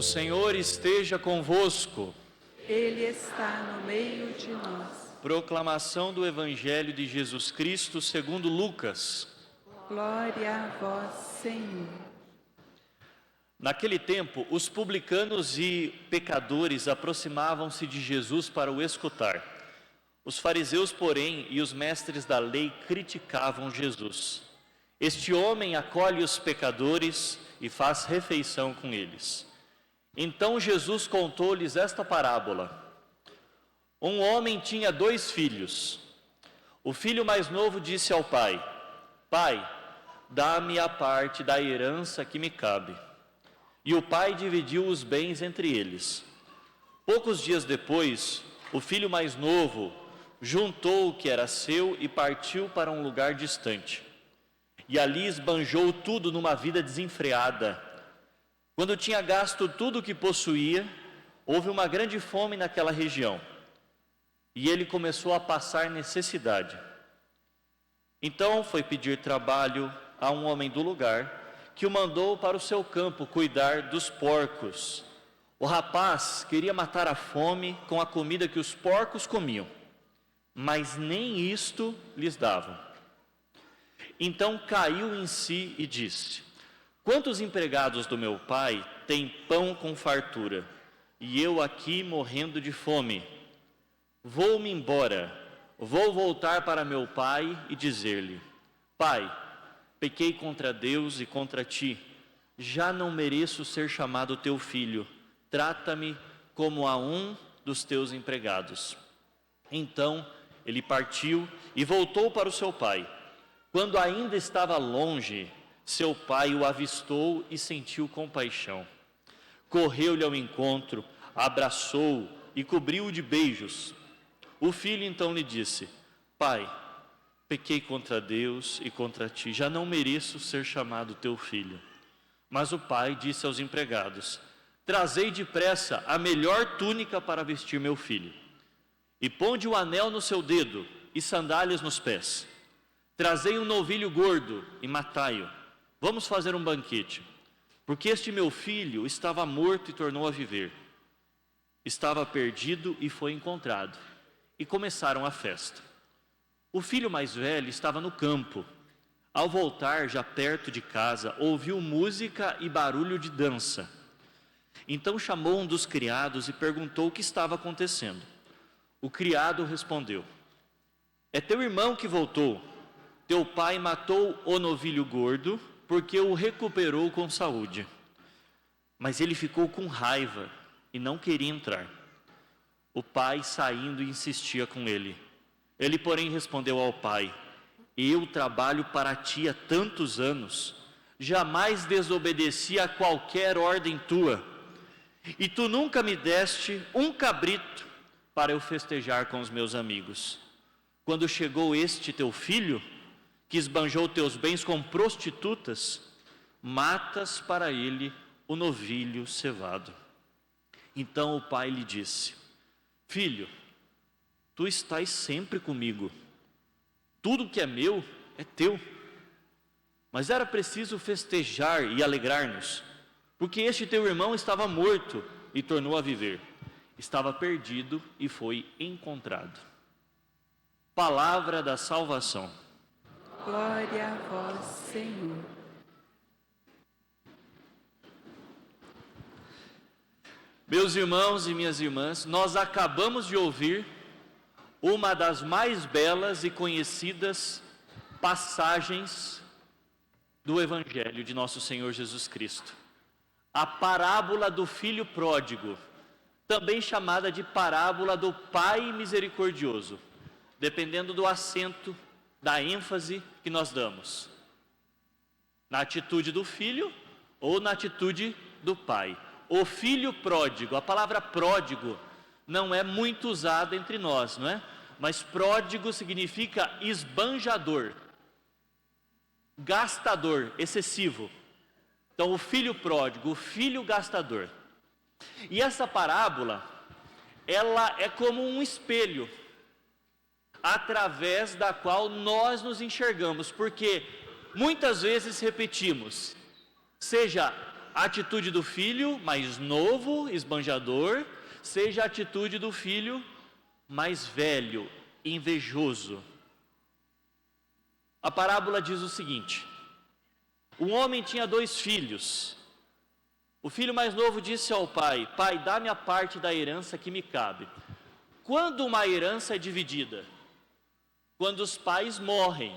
O Senhor esteja convosco. Ele está no meio de nós. Proclamação do Evangelho de Jesus Cristo segundo Lucas. Glória a vós, Senhor. Naquele tempo, os publicanos e pecadores aproximavam-se de Jesus para o escutar. Os fariseus, porém, e os mestres da lei criticavam Jesus. Este homem acolhe os pecadores e faz refeição com eles. Então Jesus contou-lhes esta parábola. Um homem tinha 2 filhos. O filho mais novo disse ao pai: Pai, dá-me a parte da herança que me cabe. E o pai dividiu os bens entre eles. Poucos dias depois, o filho mais novo juntou o que era seu e partiu para um lugar distante. E ali esbanjou tudo numa vida desenfreada. Quando tinha gasto tudo o que possuía, houve uma grande fome naquela região. E ele começou a passar necessidade. Então foi pedir trabalho a um homem do lugar, que o mandou para o seu campo cuidar dos porcos. O rapaz queria matar a fome com a comida que os porcos comiam, mas nem isto lhes davam. Então caiu em si e disse: Quantos empregados do meu pai têm pão com fartura, e eu aqui morrendo de fome? Vou-me embora, vou voltar para meu pai e dizer-lhe: Pai, pequei contra Deus e contra ti, já não mereço ser chamado teu filho, trata-me como a um dos teus empregados. Então ele partiu e voltou para o seu pai. Quando ainda estava longe, seu pai o avistou e sentiu compaixão. Correu-lhe ao encontro, abraçou-o e cobriu-o de beijos. O filho então lhe disse: Pai, pequei contra Deus e contra ti, já não mereço ser chamado teu filho. Mas o pai disse aos empregados: Trazei depressa a melhor túnica para vestir meu filho, e ponde o anel no seu dedo e sandálias nos pés. Trazei um novilho gordo e matai-o. Vamos fazer um banquete, porque este meu filho estava morto e tornou a viver. Estava perdido e foi encontrado. E começaram a festa. O filho mais velho estava no campo. Ao voltar, já perto de casa, ouviu música e barulho de dança. Então chamou um dos criados e perguntou o que estava acontecendo. O criado respondeu: É teu irmão que voltou. Teu pai matou o novilho gordo, porque o recuperou com saúde. Mas ele ficou com raiva e não queria entrar. O pai, saindo, insistia com ele. Ele, porém, respondeu ao pai: Eu trabalho para ti há tantos anos, jamais desobedeci a qualquer ordem tua, e tu nunca me deste um cabrito para eu festejar com os meus amigos. Quando chegou este teu filho, que esbanjou teus bens com prostitutas, matas para ele o novilho cevado. Então o pai lhe disse: Filho, tu estás sempre comigo, tudo que é meu é teu. Mas era preciso festejar e alegrar-nos, porque este teu irmão estava morto e tornou a viver, estava perdido e foi encontrado. Palavra da salvação. Glória a vós, Senhor. Meus irmãos e minhas irmãs, nós acabamos de ouvir uma das mais belas e conhecidas passagens do Evangelho de nosso Senhor Jesus Cristo. A parábola do filho pródigo, também chamada de parábola do Pai misericordioso, dependendo do acento, da ênfase que nós damos, na atitude do filho ou na atitude do pai. O filho pródigo, a palavra pródigo não é muito usada entre nós, não é? Mas pródigo significa esbanjador, gastador, excessivo. Então o filho pródigo, o filho gastador. E essa parábola, ela é como um espelho, através da qual nós nos enxergamos, porque muitas vezes repetimos, seja a atitude do filho mais novo, esbanjador, seja a atitude do filho mais velho, invejoso. A parábola diz o seguinte: um homem tinha 2 filhos. O filho mais novo disse ao pai: pai, dá-me a parte da herança que me cabe. Quando uma herança é dividida? Quando os pais morrem.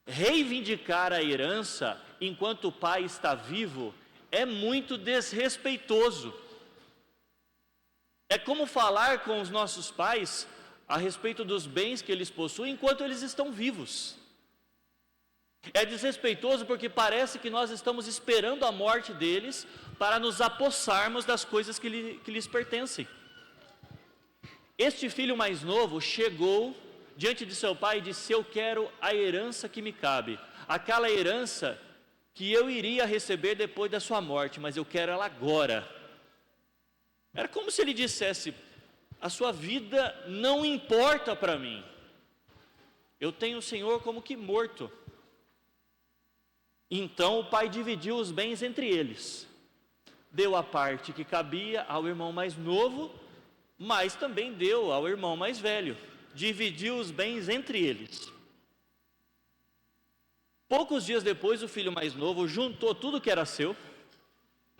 Reivindicar a herança enquanto o pai está vivo é muito desrespeitoso. É como falar com os nossos pais a respeito dos bens que eles possuem enquanto eles estão vivos. É desrespeitoso porque parece que nós estamos esperando a morte deles para nos apossarmos das coisas que lhes pertencem. Este filho mais novo chegou diante de seu pai e disse: eu quero a herança que me cabe, aquela herança que eu iria receber depois da sua morte, mas eu quero ela agora. Era como se ele dissesse: a sua vida não importa para mim, eu tenho o Senhor como que morto. Então o pai dividiu os bens entre eles, deu a parte que cabia ao irmão mais novo, mas também deu ao irmão mais velho, dividiu os bens entre eles. Poucos dias depois, o filho mais novo juntou tudo que era seu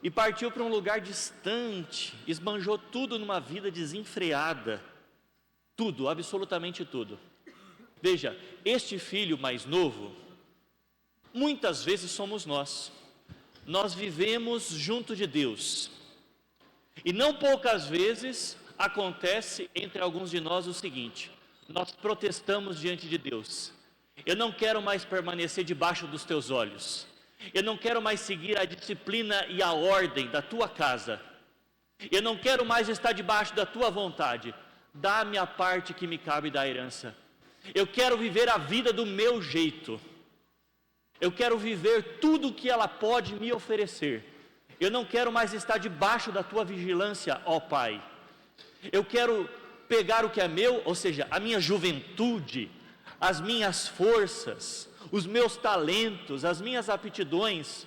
e partiu para um lugar distante, esbanjou tudo numa vida desenfreada, tudo, absolutamente tudo. Veja, este filho mais novo, muitas vezes somos nós. Nós vivemos junto de Deus, e não poucas vezes acontece entre alguns de nós o seguinte: nós protestamos diante de Deus: eu não quero mais permanecer debaixo dos teus olhos, eu não quero mais seguir a disciplina e a ordem da tua casa, eu não quero mais estar debaixo da tua vontade, dá-me a parte que me cabe da herança, eu quero viver a vida do meu jeito, eu quero viver tudo o que ela pode me oferecer, eu não quero mais estar debaixo da tua vigilância, ó Pai, eu quero pegar o que é meu, ou seja, a minha juventude, as minhas forças, os meus talentos, as minhas aptidões,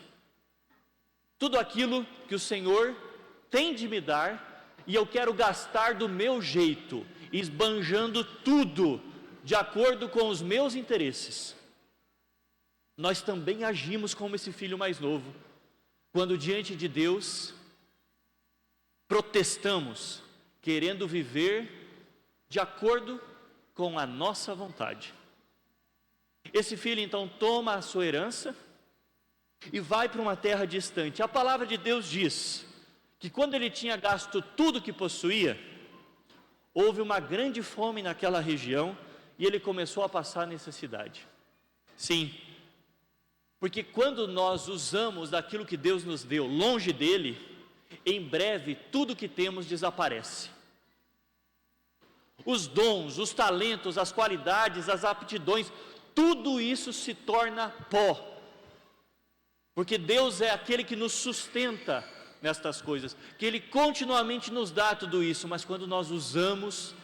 tudo aquilo que o Senhor tem de me dar, e eu quero gastar do meu jeito, esbanjando tudo de acordo com os meus interesses. Nós também agimos como esse filho mais novo, quando diante de Deus protestamos, querendo viver de acordo com a nossa vontade. Esse filho então toma a sua herança e vai para uma terra distante. A palavra de Deus diz que quando ele tinha gasto tudo que possuía, houve uma grande fome naquela região e ele começou a passar necessidade. Sim, porque quando nós usamos daquilo que Deus nos deu longe dele, em breve tudo que temos desaparece. Os dons, os talentos, as qualidades, as aptidões, tudo isso se torna pó. Porque Deus é aquele que nos sustenta nestas coisas, que Ele continuamente nos dá tudo isso, mas quando nós usamos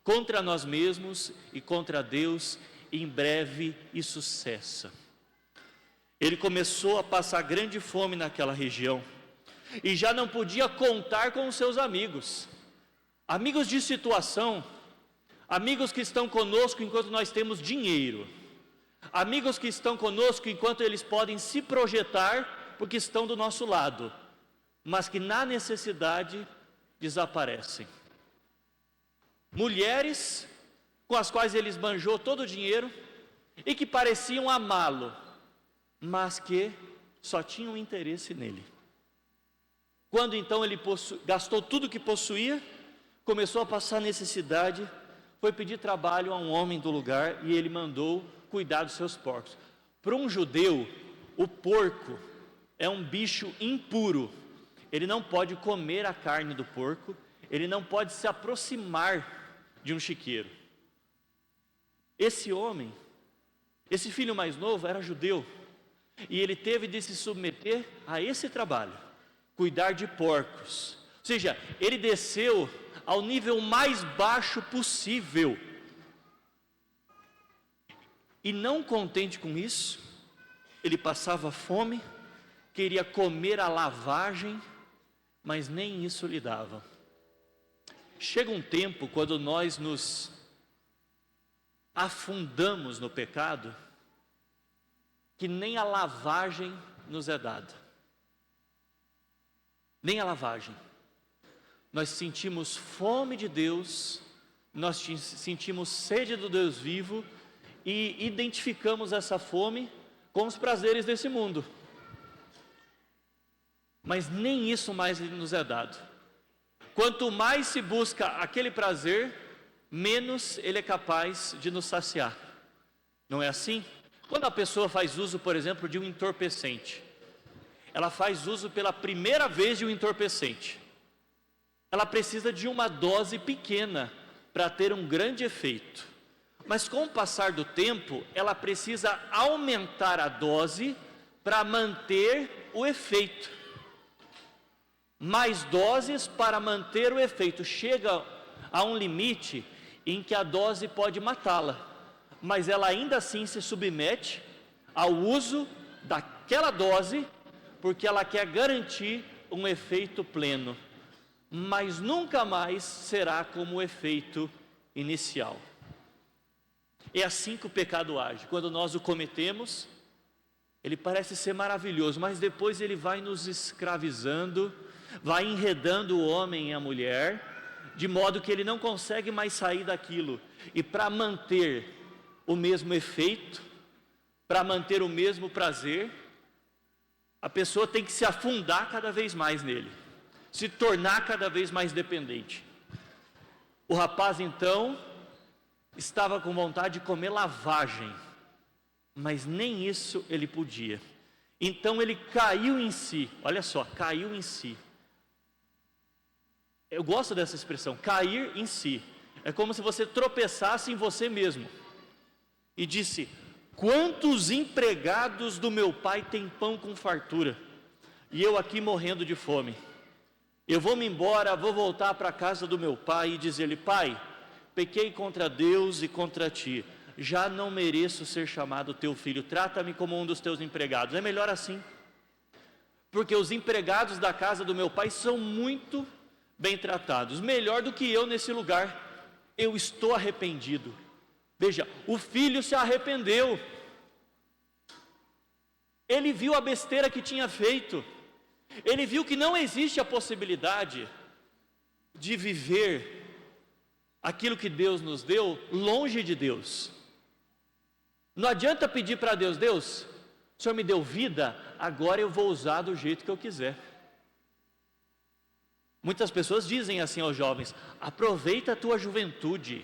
contra nós mesmos e contra Deus, em breve isso cessa. Ele começou a passar grande fome naquela região, e já não podia contar com os seus amigos, amigos de situação, amigos que estão conosco enquanto nós temos dinheiro, amigos que estão conosco enquanto eles podem se projetar porque estão do nosso lado, mas que na necessidade desaparecem. Mulheres com as quais ele esbanjou todo o dinheiro e que pareciam amá-lo, mas que só tinham interesse nele. Quando então ele gastou tudo que possuía, começou a passar necessidade, foi pedir trabalho a um homem do lugar e ele mandou cuidar dos seus porcos. Para um judeu, o porco é um bicho impuro. Ele não pode comer a carne do porco, ele não pode se aproximar de um chiqueiro. Esse homem, esse filho mais novo era judeu, e ele teve de se submeter a esse trabalho, cuidar de porcos. Ou seja, ele desceu ao nível mais baixo possível. E não contente com isso, ele passava fome, queria comer a lavagem, mas nem isso lhe dava. Chega um tempo quando nós nos afundamos no pecado, que nem a lavagem nos é dada. Nem a lavagem. Nós sentimos fome de Deus, nós sentimos sede do Deus vivo e identificamos essa fome com os prazeres desse mundo. Mas nem isso mais nos é dado. Quanto mais se busca aquele prazer, menos ele é capaz de nos saciar. Não é assim? Quando a pessoa faz uso, por exemplo, de um entorpecente, ela faz uso pela primeira vez de um entorpecente. Ela precisa de uma dose pequena para ter um grande efeito. Mas com o passar do tempo, ela precisa aumentar a dose para manter o efeito. Mais doses para manter o efeito. Chega a um limite em que a dose pode matá-la, mas ela ainda assim se submete ao uso daquela dose, porque ela quer garantir um efeito pleno, mas nunca mais será como o efeito inicial. É assim que o pecado age. Quando nós o cometemos, ele parece ser maravilhoso, mas depois ele vai nos escravizando, vai enredando o homem e a mulher, de modo que ele não consegue mais sair daquilo. E para manter o mesmo efeito, para manter o mesmo prazer, a pessoa tem que se afundar cada vez mais nele, se tornar cada vez mais dependente. O rapaz então estava com vontade de comer lavagem, mas nem isso ele podia. Então ele caiu em si. Olha só, caiu em si. Eu gosto dessa expressão, cair em si. É como se você tropeçasse em você mesmo e disse: quantos empregados do meu pai têm pão com fartura, e eu aqui morrendo de fome? Eu vou me embora, vou voltar para a casa do meu pai e dizer-lhe: pai, pequei contra Deus e contra ti, já não mereço ser chamado teu filho, trata-me como um dos teus empregados. É melhor assim, porque os empregados da casa do meu pai são muito bem tratados, melhor do que eu nesse lugar. Eu estou arrependido. Veja, o filho se arrependeu, ele viu a besteira que tinha feito, ele viu que não existe a possibilidade de viver aquilo que Deus nos deu longe de Deus. Não adianta pedir para Deus: Deus, o Senhor me deu vida, agora eu vou usar do jeito que eu quiser. Muitas pessoas dizem assim aos jovens: aproveita a tua juventude,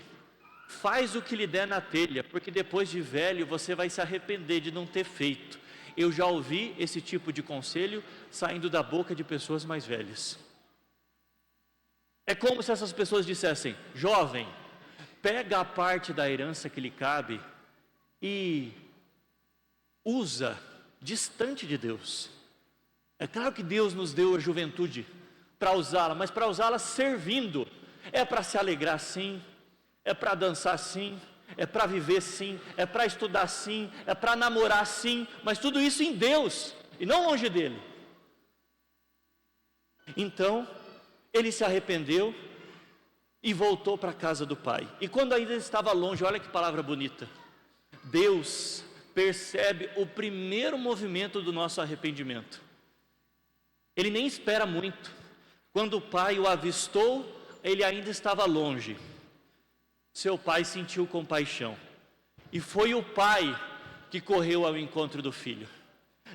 faz o que lhe der na telha, porque depois de velho você vai se arrepender de não ter feito. Eu já ouvi esse tipo de conselho saindo da boca de pessoas mais velhas. É como se essas pessoas dissessem: jovem, pega a parte da herança que lhe cabe e usa distante de Deus. É claro que Deus nos deu a juventude para usá-la, mas para usá-la servindo. É para se alegrar sim, é para dançar sim, é para viver sim, é para estudar sim, é para namorar sim, mas tudo isso em Deus e não longe dele. Então ele se arrependeu e voltou para a casa do pai. E quando ainda estava longe, olha que palavra bonita, Deus percebe o primeiro movimento do nosso arrependimento. Ele nem espera muito. Quando o pai o avistou, ele ainda estava longe. Seu pai sentiu compaixão, e foi o pai que correu ao encontro do filho.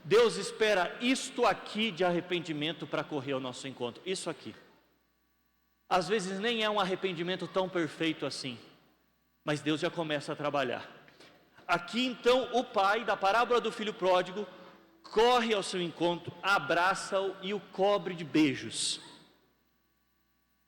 Deus espera isto aqui de arrependimento para correr ao nosso encontro. Isso aqui. Às vezes nem é um arrependimento tão perfeito assim, mas Deus já começa a trabalhar. Aqui então o pai da parábola do filho pródigo corre ao seu encontro, abraça-o e o cobre de beijos.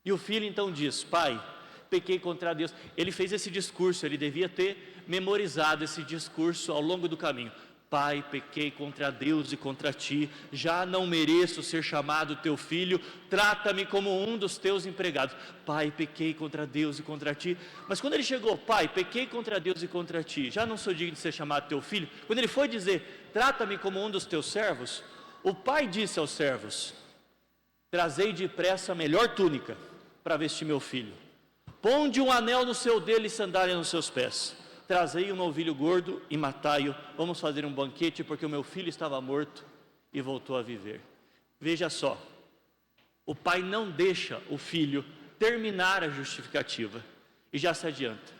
E o filho então diz: pai, pequei contra Deus. Ele fez esse discurso, ele devia ter memorizado esse discurso ao longo do caminho. Pai, pequei contra Deus e contra ti, já não mereço ser chamado teu filho, trata-me como um dos teus empregados. Pai, pequei contra Deus e contra ti. Mas quando ele chegou: pai, pequei contra Deus e contra ti, já não sou digno de ser chamado teu filho. Quando ele foi dizer: trata-me como um dos teus servos, O pai disse aos servos: trazei depressa a melhor túnica para vestir meu filho. Ponde um anel no seu dedo e sandália nos seus pés. Trazei um novilho gordo e matai-o. Vamos fazer um banquete, porque o meu filho estava morto e voltou a viver. Veja só, o pai não deixa o filho terminar a justificativa e já se adianta.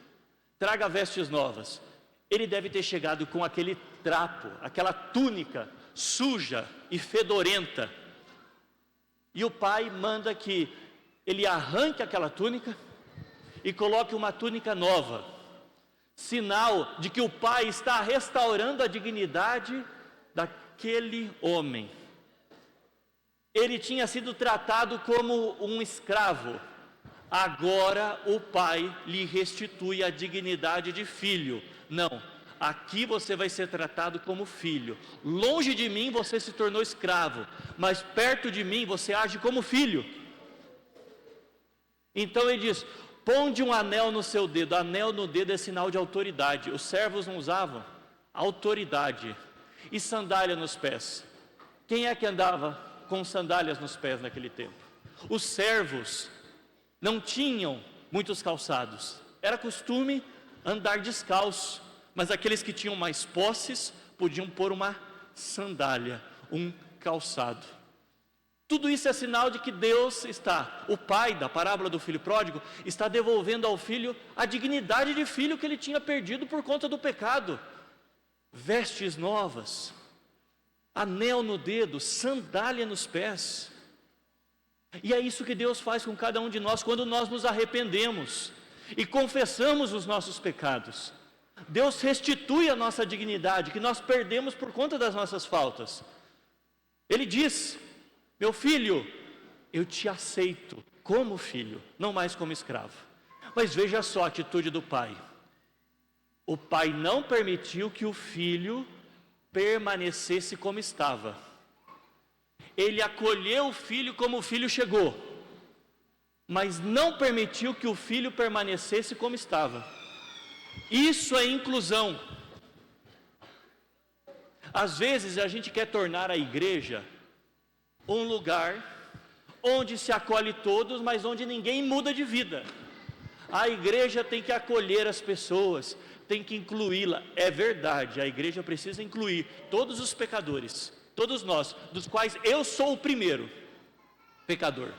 Traga vestes novas. Ele deve ter chegado com aquele trapo, aquela túnica suja e fedorenta. E o pai manda que ele arranque aquela túnica e coloque uma túnica nova, sinal de que o pai está restaurando a dignidade daquele homem. Ele tinha sido tratado como um escravo, agora o pai lhe restitui a dignidade de filho. Não, aqui você vai ser tratado como filho. Longe de mim você se tornou escravo, mas perto de mim você age como filho. Então ele diz: ponde um anel no seu dedo. Anel no dedo é sinal de autoridade. Os servos não usavam autoridade. E sandália nos pés. Quem é que andava com sandálias nos pés naquele tempo? Os servos não tinham muitos calçados. Era costume andar descalço. Mas aqueles que tinham mais posses podiam pôr uma sandália, um calçado. Tudo isso é sinal de que Deus está, o pai da parábola do filho pródigo, está devolvendo ao filho a dignidade de filho que ele tinha perdido por conta do pecado. Vestes novas, anel no dedo, sandália nos pés. E é isso que Deus faz com cada um de nós quando nós nos arrependemos e confessamos os nossos pecados. Deus restitui a nossa dignidade que nós perdemos por conta das nossas faltas. Ele diz: meu filho, eu te aceito como filho, não mais como escravo. Mas veja só a atitude do pai. O pai não permitiu que o filho permanecesse como estava. Ele acolheu o filho como o filho chegou, mas não permitiu que o filho permanecesse como estava. Isso é inclusão. Às vezes a gente quer tornar a igreja um lugar onde se acolhe todos, mas onde ninguém muda de vida. A igreja tem que acolher as pessoas, tem que incluí-la. É verdade, a igreja precisa incluir todos os pecadores, todos nós, dos quais eu sou o primeiro pecador.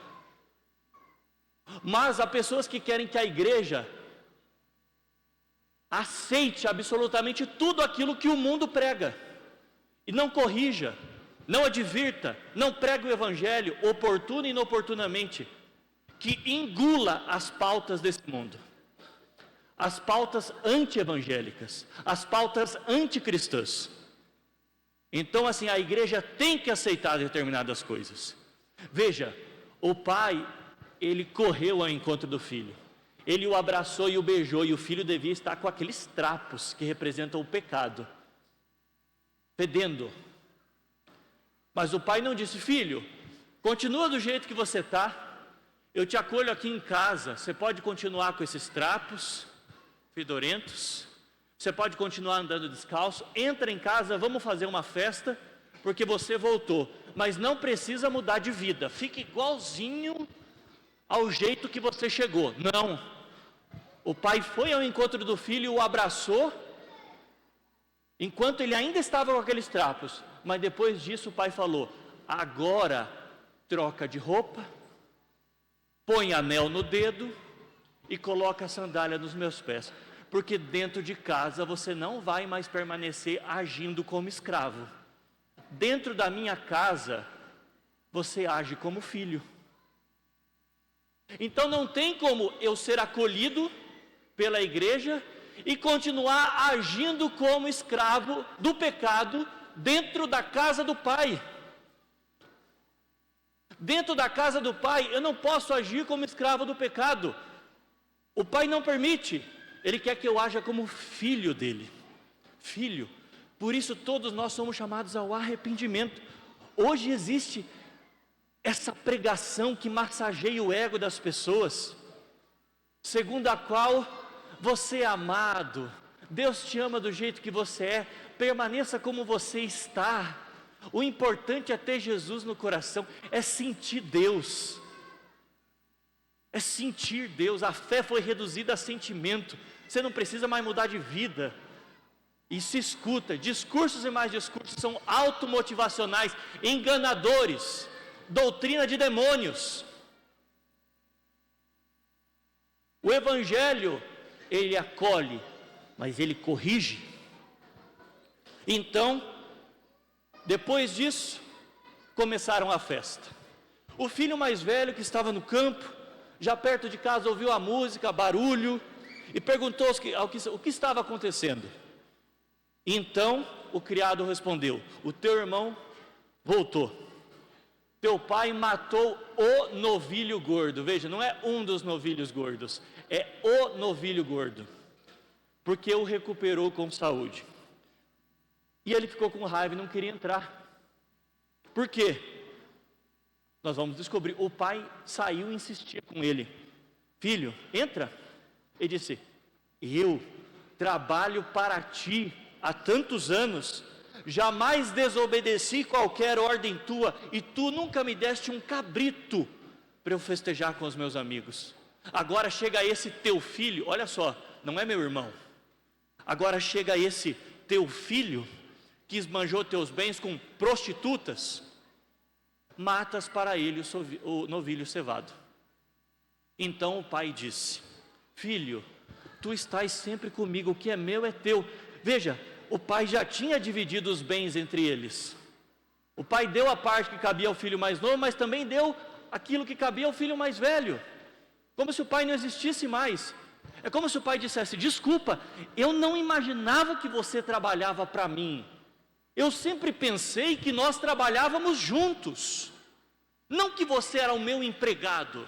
Mas há pessoas que querem que a igreja aceite absolutamente tudo aquilo que o mundo prega, e não corrija, não advirta, não pregue o evangelho oportuno e inoportunamente, que engula as pautas desse mundo, as pautas anti-evangélicas, as pautas anticristãs. Então assim, a igreja tem que aceitar determinadas coisas. Veja, o pai, ele correu ao encontro do filho. Ele o abraçou e o beijou, e o filho devia estar com aqueles trapos que representam o pecado, fedendo. Mas o pai não disse: filho, continua do jeito que você está, eu te acolho aqui em casa, você pode continuar com esses trapos fedorentos, você pode continuar andando descalço, entra em casa, vamos fazer uma festa, porque você voltou, mas não precisa mudar de vida, fique igualzinho ao jeito que você chegou. Não, o pai foi ao encontro do filho e o abraçou, enquanto ele ainda estava com aqueles trapos, mas depois disso o pai falou: agora troca de roupa, põe anel no dedo e coloca a sandália nos meus pés, porque dentro de casa você não vai mais permanecer agindo como escravo. Dentro da minha casa você age como filho. Então não tem como eu ser acolhido pela igreja e continuar agindo como escravo do pecado dentro da casa do pai. Dentro da casa do pai eu não posso agir como escravo do pecado. O pai não permite. Ele quer que eu haja como filho dele. Filho. Por isso todos nós somos chamados ao arrependimento. Hoje existe essa pregação que massageia o ego das pessoas, segundo a qual você é amado, Deus te ama do jeito que você é, permaneça como você está, O importante é ter Jesus no coração, é sentir Deus. É sentir Deus. A fé foi reduzida a sentimento. Você não precisa mais mudar de vida. E se escuta, discursos e mais discursos são automotivacionais, enganadores, doutrina de demônios. O Evangelho, ele acolhe, mas ele corrige. Então, depois disso, começaram a festa. O filho mais velho, que estava no campo, já perto de casa, ouviu a música, barulho, e perguntou o que estava acontecendo. Então o criado respondeu: o teu irmão voltou, teu pai matou o novilho gordo. Veja, não é um dos novilhos gordos, é o novilho gordo, porque o recuperou com saúde. E ele ficou com raiva e não queria entrar. Por quê? Nós vamos descobrir. O pai saiu e insistia com ele: filho, entra. Ele disse: eu trabalho para ti há tantos anos, jamais desobedeci qualquer ordem tua, e tu nunca me deste um cabrito para eu festejar com os meus amigos. Agora chega esse teu filho, olha só, não é meu irmão, agora chega esse teu filho, que esbanjou teus bens com prostitutas, matas para ele o novilho cevado. Então o pai disse: filho, tu estás sempre comigo, o que é meu é teu. Veja, o pai já tinha dividido os bens entre eles. O pai deu a parte que cabia ao filho mais novo, mas também deu aquilo que cabia ao filho mais velho, como se o pai não existisse mais. É como se o pai dissesse: desculpa, eu não imaginava que você trabalhava para mim, eu sempre pensei que nós trabalhávamos juntos, não que você era o meu empregado.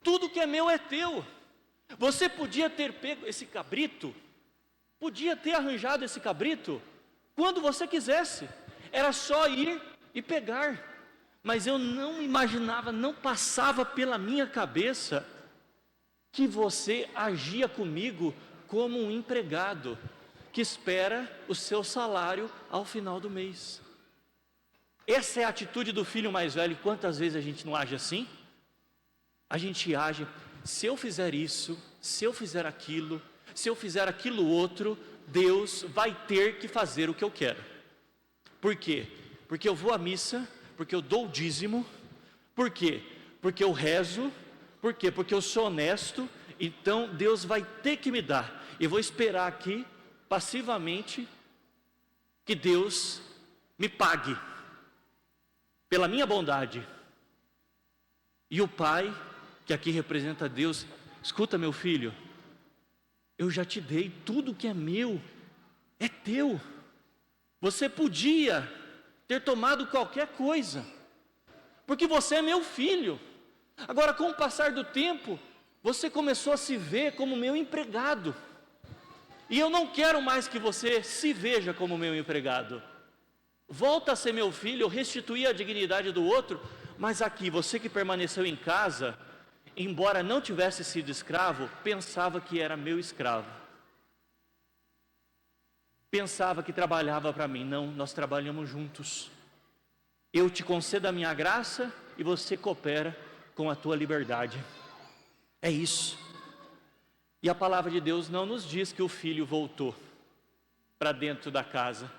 Tudo que é meu é teu. Você podia ter pego esse cabrito, podia ter arranjado esse cabrito quando você quisesse, era só ir e pegar. Mas eu não imaginava, não passava pela minha cabeça que você agia comigo como um empregado que espera o seu salário ao final do mês. Essa é a atitude do filho mais velho. Quantas vezes a gente não age assim? A gente age: se eu fizer isso, se eu fizer aquilo, se eu fizer aquilo outro, Deus vai ter que fazer o que eu quero. Por quê? Porque eu vou à missa, porque eu dou o dízimo. Por quê? Porque eu rezo. Por quê? Porque eu sou honesto. Então Deus vai ter que me dar. Eu vou esperar aqui passivamente que Deus me pague pela minha bondade. E o pai, que aqui representa Deus: escuta, meu filho, eu já te dei, tudo que é meu é teu. Você podia ter tomado qualquer coisa, porque você é meu filho. Agora, com o passar do tempo, você começou a se ver como meu empregado, e eu não quero mais que você se veja como meu empregado. Volta a ser meu filho, eu restituí a dignidade do outro. Mas aqui, você que permaneceu em casa, embora não tivesse sido escravo, pensava que era meu escravo, pensava que trabalhava para mim. Não, nós trabalhamos juntos. Eu te concedo a minha graça e você coopera com a tua liberdade. É isso. E a palavra de Deus não nos diz que o filho voltou para dentro da casa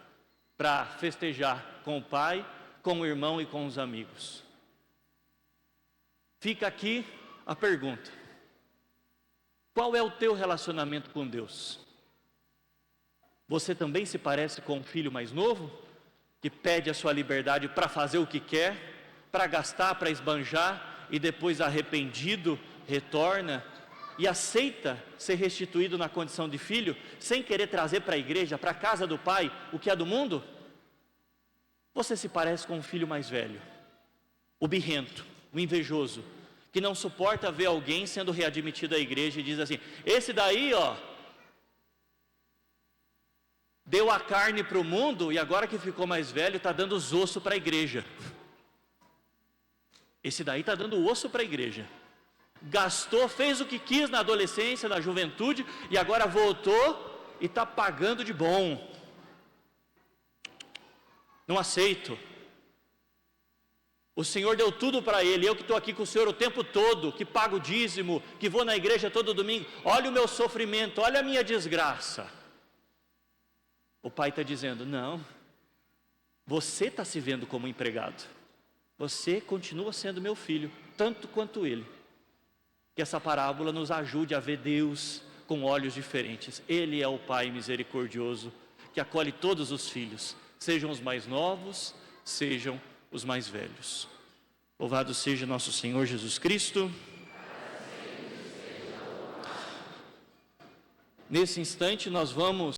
para festejar com o pai, com o irmão e com os amigos. Fica aqui a pergunta: qual é o teu relacionamento com Deus? Você também se parece com um filho mais novo, que pede a sua liberdade para fazer o que quer, para gastar, para esbanjar, e depois, arrependido, retorna e aceita ser restituído na condição de filho, sem querer trazer para a igreja, para a casa do pai, o que é do mundo? Você se parece com um filho mais velho, o birrento, o invejoso, que não suporta ver alguém sendo readmitido à igreja e diz assim: esse daí, ó, deu a carne para o mundo e agora que ficou mais velho está dando os ossos para a igreja. Esse daí está dando o osso para a igreja. Gastou, fez o que quis na adolescência, na juventude, e agora voltou e está pagando de bom. não aceito. O Senhor deu tudo para ele, eu que estou aqui com o Senhor o tempo todo, que pago o dízimo, que vou na igreja todo domingo, olha o meu sofrimento, olha a minha desgraça. O pai está dizendo, não, você está se vendo como empregado, você continua sendo meu filho, tanto quanto ele. Que essa parábola nos ajude a ver Deus com olhos diferentes. Ele é o Pai misericordioso, que acolhe todos os filhos, sejam os mais novos, sejam os mais velhos. Louvado seja nosso Senhor Jesus Cristo. Nesse instante nós vamos